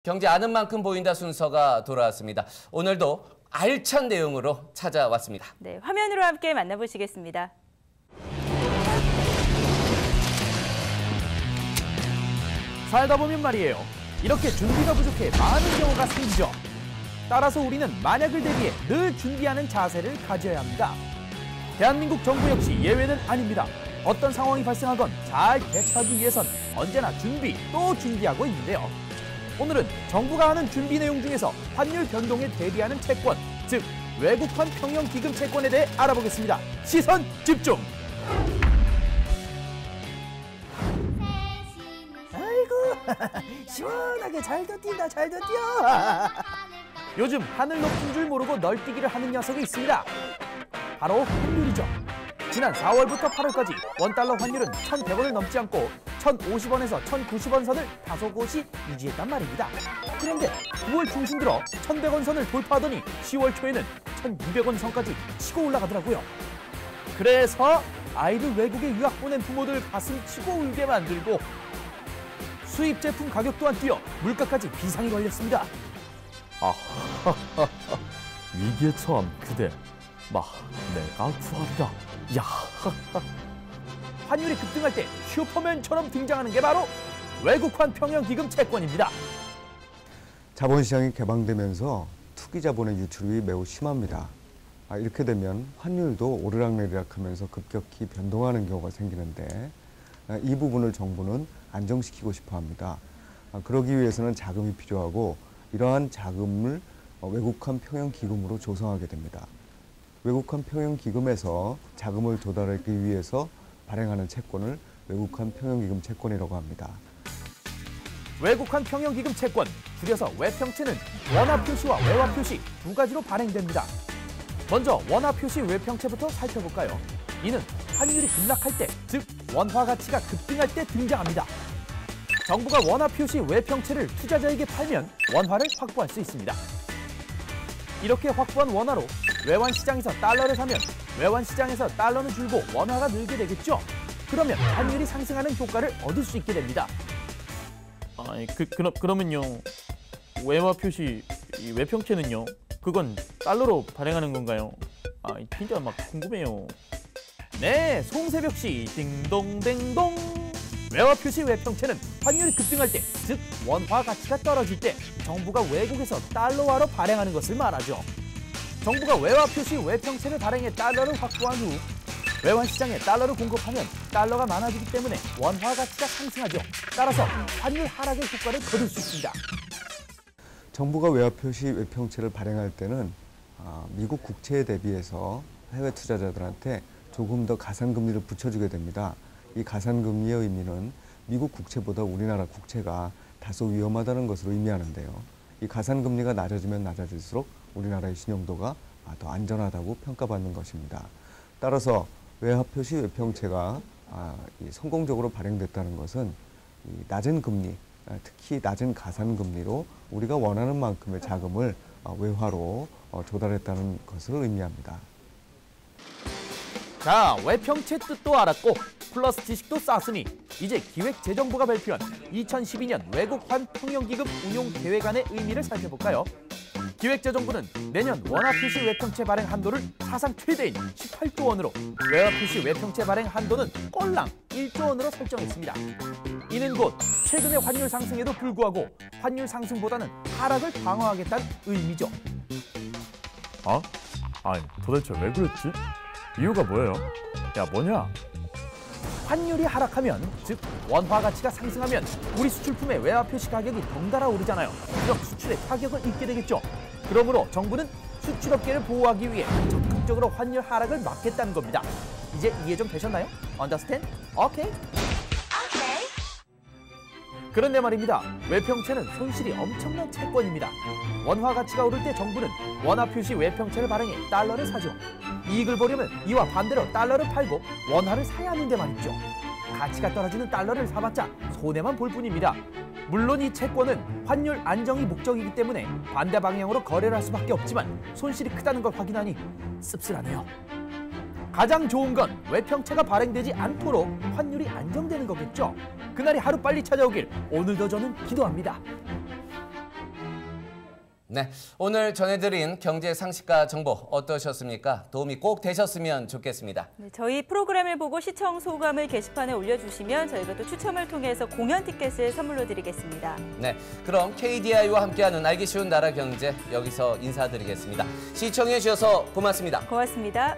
경제 아는 만큼 보인다 순서가 돌아왔습니다. 오늘도 알찬 내용으로 찾아왔습니다. 네, 화면으로 함께 만나보시겠습니다. 살다 보면 말이에요. 이렇게 준비가 부족해 많은 경우가 생기죠. 따라서 우리는 만약을 대비해 늘 준비하는 자세를 가져야 합니다. 대한민국 정부 역시 예외는 아닙니다. 어떤 상황이 발생하건 잘 대처하기 위해선 언제나 준비 또 준비하고 있는데요. 오늘은 정부가 하는 준비 내용 중에서 환율 변동에 대비하는 채권, 즉 외국환 평형 기금 채권에 대해 알아보겠습니다. 시선 집중! 아이고 시원하게 잘도 뛴다 잘도 뛰어. 요즘 하늘 높은 줄 모르고 널뛰기를 하는 녀석이 있습니다. 바로 환율이죠. 지난 4월부터 8월까지 원달러 환율은 1,100원을 넘지 않고 1,050원에서 1,090원 선을 다소 곳이 유지했단 말입니다. 그런데 9월 중순 들어 1,100원 선을 돌파하더니 10월 초에는 1,200원 선까지 치고 올라가더라고요. 그래서 아이를 외국에 유학 보낸 부모들 가슴 치고 울게 만들고 수입 제품 가격 또한 뛰어 물가까지 비상이 걸렸습니다. 위기에 처한 그대, 내가 구하리라. 야. 환율이 급등할 때 슈퍼맨처럼 등장하는 게 바로 외국환 평형 기금 채권입니다. 자본시장이 개방되면서 투기 자본의 유출이 매우 심합니다. 이렇게 되면 환율도 오르락내리락하면서 급격히 변동하는 경우가 생기는데 이 부분을 정부는 안정시키고 싶어 합니다. 그러기 위해서는 자금이 필요하고 이러한 자금을 외국환 평형 기금으로 조성하게 됩니다. 외국환 평형 기금에서 자금을 조달하기 위해서 발행하는 채권을 외국환 평형 기금 채권이라고 합니다. 외국환 평형 기금 채권, 줄여서 외평채는 원화 표시와 외화 표시 두 가지로 발행됩니다. 먼저 원화 표시 외평채부터 살펴볼까요? 이는 환율이 급락할 때, 즉 원화 가치가 급등할 때 등장합니다. 정부가 원화 표시 외평채를 투자자에게 팔면 원화를 확보할 수 있습니다. 이렇게 확보한 원화로 외환 시장에서 달러를 사면 외환 시장에서 달러는 줄고 원화가 늘게 되겠죠. 그러면 환율이 상승하는 효과를 얻을 수 있게 됩니다. 그러면요. 외화 표시 외평채는요. 그건 달러로 발행하는 건가요? 진짜 막 궁금해요. 네, 송새벽 씨 딩동댕동. 외화 표시 외평채는 환율이 급등할 때, 즉 원화 가치가 떨어질 때 정부가 외국에서 달러화로 발행하는 것을 말하죠. 정부가 외화 표시 외평채를 발행해 달러를 확보한 후 외환 시장에 달러를 공급하면 달러가 많아지기 때문에 원화 가치가 상승하죠. 따라서 환율 하락의 효과를 거둘 수 있습니다. 정부가 외화 표시 외평채를 발행할 때는 미국 국채에 대비해서 해외 투자자들한테 조금 더 가산금리를 붙여주게 됩니다. 이 가산금리의 의미는 미국 국채보다 우리나라 국채가 다소 위험하다는 것을 의미하는데요. 이 가산금리가 낮아지면 낮아질수록 우리나라의 신용도가 더 안전하다고 평가받는 것입니다. 따라서 외화 표시 외평채가 성공적으로 발행됐다는 것은 이 낮은 금리, 특히 낮은 가산금리로 우리가 원하는 만큼의 자금을 외화로 조달했다는 것을 의미합니다. 자, 외평채 뜻도 알았고 플러스 지식도 쌓았으니 이제 기획재정부가 발표한 2012년 외국환 평형기금 운용 계획안의 의미를 살펴볼까요? 기획재정부는 내년 원화 표시 외평채 발행 한도를 사상 최대인 18조 원으로 외화 표시 외평채 발행 한도는 꼴랑 1조 원으로 설정했습니다. 이는 곧 최근의 환율 상승에도 불구하고 환율 상승보다는 하락을 방어하겠다는 의미죠. 도대체 왜 그랬지? 이유가 뭐예요? 야, 뭐냐? 환율이 하락하면, 즉 원화 가치가 상승하면 우리 수출품의 외화 표시 가격이 덩달아 오르잖아요. 그럼 수출의 타격을 입게 되겠죠. 그러므로 정부는 수출업계를 보호하기 위해 적극적으로 환율 하락을 막겠다는 겁니다. 이제 이해 좀 되셨나요? Understand? 오케이? 그런데 말입니다. 외평채는 손실이 엄청난 채권입니다. 원화 가치가 오를 때 정부는 원화 표시 외평채를 발행해 달러를 사죠. 이익을 보려면 이와 반대로 달러를 팔고 원화를 사야 하는데 말이죠. 가치가 떨어지는 달러를 사봤자 손해만 볼 뿐입니다. 물론 이 채권은 환율 안정이 목적이기 때문에 반대 방향으로 거래를 할 수밖에 없지만 손실이 크다는 걸 확인하니 씁쓸하네요. 가장 좋은 건 외평채가 발행되지 않도록 환율이 안정되는 거겠죠. 그날이 하루빨리 찾아오길 오늘도 저는 기도합니다. 네, 오늘 전해드린 경제 상식과 정보 어떠셨습니까? 도움이 꼭 되셨으면 좋겠습니다. 네, 저희 프로그램을 보고 시청 소감을 게시판에 올려주시면 저희가 또 추첨을 통해서 공연 티켓을 선물로 드리겠습니다. 네, 그럼 KDI와 함께하는 알기 쉬운 나라 경제 여기서 인사드리겠습니다. 시청해 주셔서 고맙습니다. 고맙습니다.